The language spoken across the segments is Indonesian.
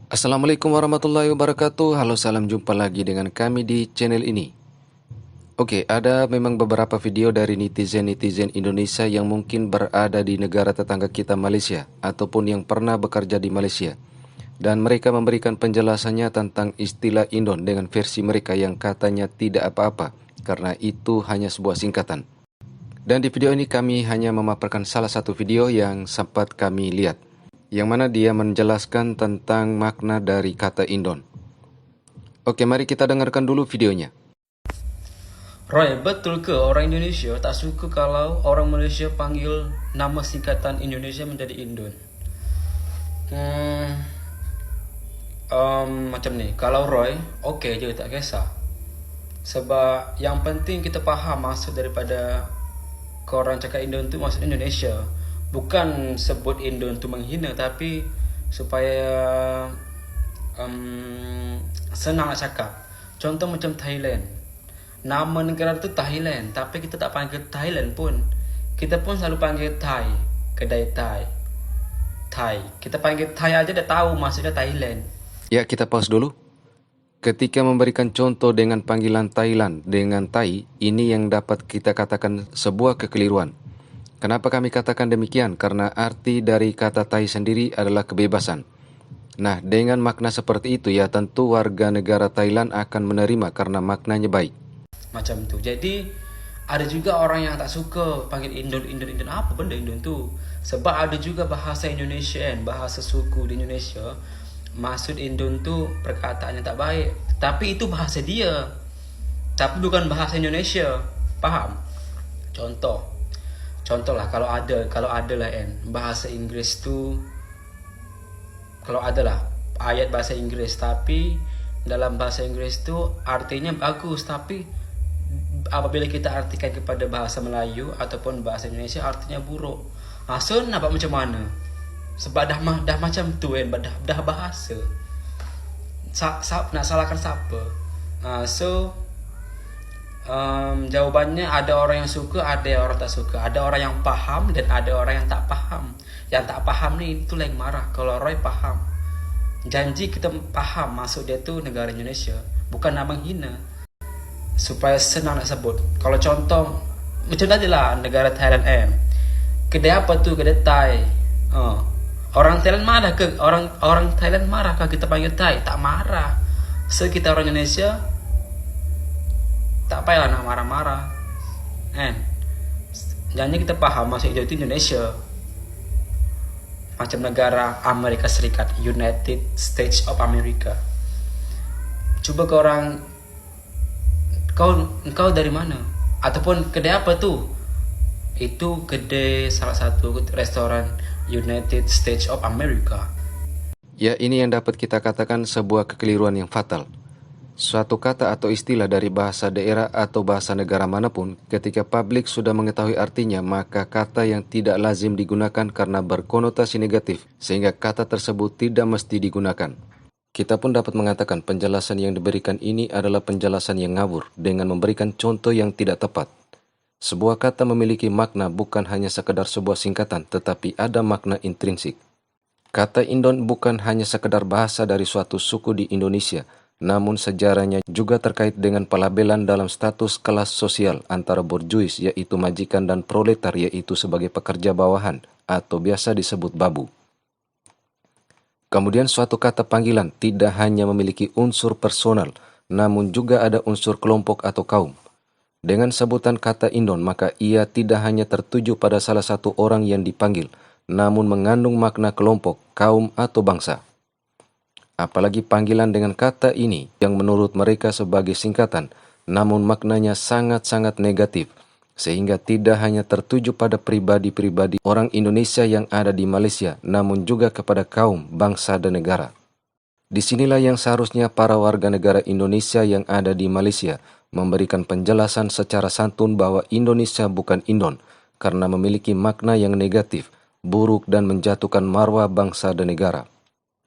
Assalamualaikum warahmatullahi wabarakatuh. Halo, salam jumpa lagi dengan kami di channel ini. Oke, ada memang beberapa video dari netizen-netizen Indonesia yang mungkin berada di negara tetangga kita Malaysia ataupun yang pernah bekerja di Malaysia. Dan mereka memberikan penjelasannya tentang istilah Indon dengan versi mereka yang katanya tidak apa-apa karena itu hanya sebuah singkatan. Dan di video ini kami hanya memaparkan salah satu video yang sempat kami lihat, yang mana dia menjelaskan tentang makna dari kata Indon. Oke, mari kita dengarkan dulu videonya. Roy, betul ke orang Indonesia tak suka kalau orang Malaysia panggil nama singkatan Indonesia menjadi Indon? Macam ni, kalau Roy, okey je, tak kisah. Sebab yang penting kita faham maksud daripada korang cakap Indon tu maksud Indonesia. Bukan sebut Indon tu menghina, tapi supaya senang nak cakap. Contoh macam Thailand. Nama negara tu Thailand, tapi kita tak panggil Thailand pun. Kita pun selalu panggil Thai, kedai Thai. Thai. Kita panggil Thai aja dah tahu maksudnya Thailand. Ya, kita pause dulu. Ketika memberikan contoh dengan panggilan Thailand dengan Thai, ini yang dapat kita katakan sebuah kekeliruan. Kenapa kami katakan demikian? Karena arti dari kata Thai sendiri adalah kebebasan. Nah, dengan makna seperti itu ya tentu warga negara Thailand akan menerima karena maknanya baik. Macam tu. Jadi ada juga orang yang tak suka panggil Indon. Apa benda Indon tu? Sebab ada juga bahasa Indonesia kan, bahasa suku di Indonesia. Maksud Indon tu perkataan yang tak baik. Tapi itu bahasa dia. Tapi bukan bahasa Indonesia. Faham? Contoh lah kalau ada lah kan bahasa Inggris tu, kalau ada lah ayat bahasa Inggris tapi dalam bahasa Inggris tu artinya bagus, tapi apabila kita artikan kepada bahasa Melayu ataupun bahasa Indonesia artinya buruk. So nampak macam mana? Sebab dah macam tu kan, dah bahasa. Nak salahkan siapa? Jawabannya ada orang yang suka, ada orang tak suka. Ada orang yang faham dan ada orang yang tak faham. Yang tak faham ni itulah yang marah. Kalau Roy faham, janji kita faham maksud dia tu negara Indonesia, bukan nak menghina, supaya senang nak sebut. Kalau contoh macam tadi lah negara Thailand kedai apa tu, kedai Thai. Orang Thailand marah ke? Orang Thailand marah kalau kita panggil Thai? Tak marah. So kita orang Indonesia tak payahlah nak marah-marah kan. Jangan kita faham maksud itu Indonesia. Macam negara Amerika Serikat, United States of America. Cuba kau dari mana? Ataupun kedai apa tu? Itu kedai salah satu restoran United States of America. Ya, ini yang dapat kita katakan sebuah kekeliruan yang fatal. Suatu kata atau istilah dari bahasa daerah atau bahasa negara manapun, ketika publik sudah mengetahui artinya, maka kata yang tidak lazim digunakan karena berkonotasi negatif, sehingga kata tersebut tidak mesti digunakan. Kita pun dapat mengatakan penjelasan yang diberikan ini adalah penjelasan yang ngawur dengan memberikan contoh yang tidak tepat. Sebuah kata memiliki makna bukan hanya sekedar sebuah singkatan, tetapi ada makna intrinsik. Kata Indon bukan hanya sekedar bahasa dari suatu suku di Indonesia, namun sejarahnya juga terkait dengan pelabelan dalam status kelas sosial antara borjuis yaitu majikan dan proletar yaitu sebagai pekerja bawahan atau biasa disebut babu. Kemudian suatu kata panggilan tidak hanya memiliki unsur personal, namun juga ada unsur kelompok atau kaum. Dengan sebutan kata Indon, maka ia tidak hanya tertuju pada salah satu orang yang dipanggil, namun mengandung makna kelompok, kaum atau bangsa. Apalagi panggilan dengan kata ini yang menurut mereka sebagai singkatan, namun maknanya sangat-sangat negatif, sehingga tidak hanya tertuju pada pribadi-pribadi orang Indonesia yang ada di Malaysia, namun juga kepada kaum, bangsa dan negara. Disinilah yang seharusnya para warga negara Indonesia yang ada di Malaysia memberikan penjelasan secara santun bahwa Indonesia bukan Indon, karena memiliki makna yang negatif, buruk dan menjatuhkan marwah bangsa dan negara.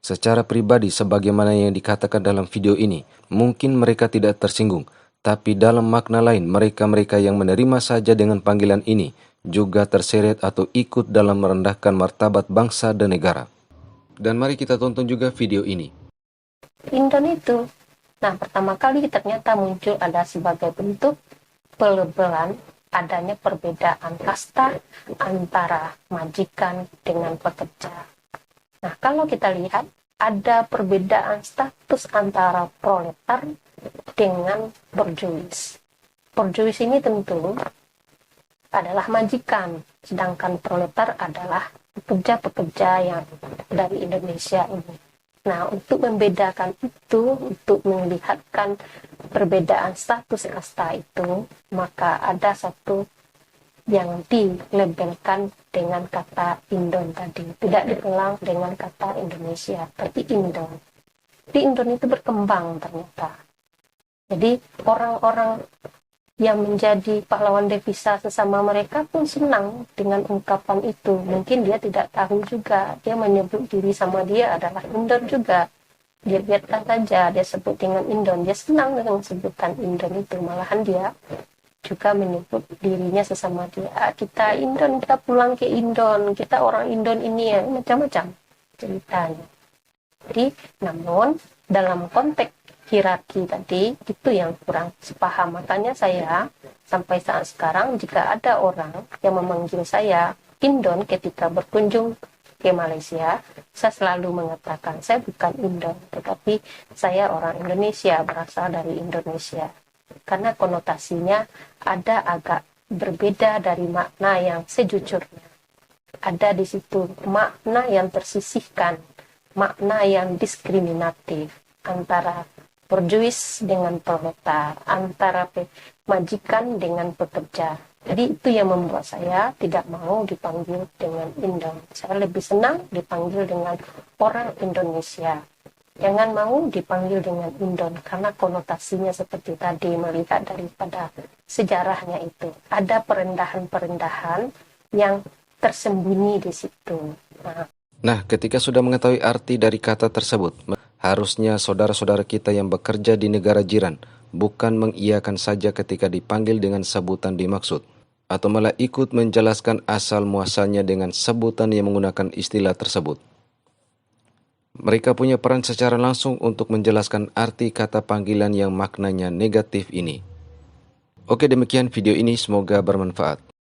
Secara pribadi, sebagaimana yang dikatakan dalam video ini, mungkin mereka tidak tersinggung, tapi dalam makna lain, mereka-mereka yang menerima saja dengan panggilan ini juga terseret atau ikut dalam merendahkan martabat bangsa dan negara. Dan mari kita tonton juga video ini. Indon itu, nah pertama kali ternyata muncul ada sebagai bentuk pelebelan adanya perbedaan kasta antara majikan dengan pekerja. Nah kalau kita lihat ada perbedaan status antara proletar dengan borjuis. Borjuis ini tentu adalah majikan, sedangkan proletar adalah pekerja-pekerja yang dari Indonesia ini. Nah, untuk membedakan itu, untuk melihatkan perbedaan status kasta itu, maka ada satu yang dilabelkan dengan kata Indon tadi, tidak diulang dengan kata Indonesia, tapi Indon. Di Indon itu berkembang ternyata. Jadi orang-orang yang menjadi pahlawan devisa sesama mereka pun senang dengan ungkapan itu. Mungkin dia tidak tahu juga, dia menyebut diri sama dia adalah Indon juga. Dia biarkan saja, dia sebut dengan Indon. Dia senang dengan sebutan Indon itu. Malahan dia juga menyebut dirinya sesama dia. Kita Indon, kita pulang ke Indon, kita orang Indon ini ya, macam-macam ceritanya. Jadi, namun dalam konteks hierarki tadi itu yang kurang sepaham. Makanya saya sampai saat sekarang jika ada orang yang memanggil saya Indon ketika berkunjung ke Malaysia, saya selalu mengatakan saya bukan Indon, tetapi saya orang Indonesia, berasal dari Indonesia. Karena konotasinya ada agak berbeda dari makna yang sejujurnya. Ada di situ makna yang tersisihkan, makna yang diskriminatif antara borjuis dengan proletar, antara majikan dengan pekerja. Jadi itu yang membuat saya tidak mau dipanggil dengan Indon. Saya lebih senang dipanggil dengan orang Indonesia. Jangan mau dipanggil dengan Indon, karena konotasinya seperti tadi, melihat daripada sejarahnya itu. Ada perendahan-perendahan yang tersembunyi di situ. Nah, ketika sudah mengetahui arti dari kata tersebut, harusnya saudara-saudara kita yang bekerja di negara jiran bukan mengiyakan saja ketika dipanggil dengan sebutan dimaksud, atau malah ikut menjelaskan asal muasalnya dengan sebutan yang menggunakan istilah tersebut. Mereka punya peran secara langsung untuk menjelaskan arti kata panggilan yang maknanya negatif ini. Oke, demikian video ini, semoga bermanfaat.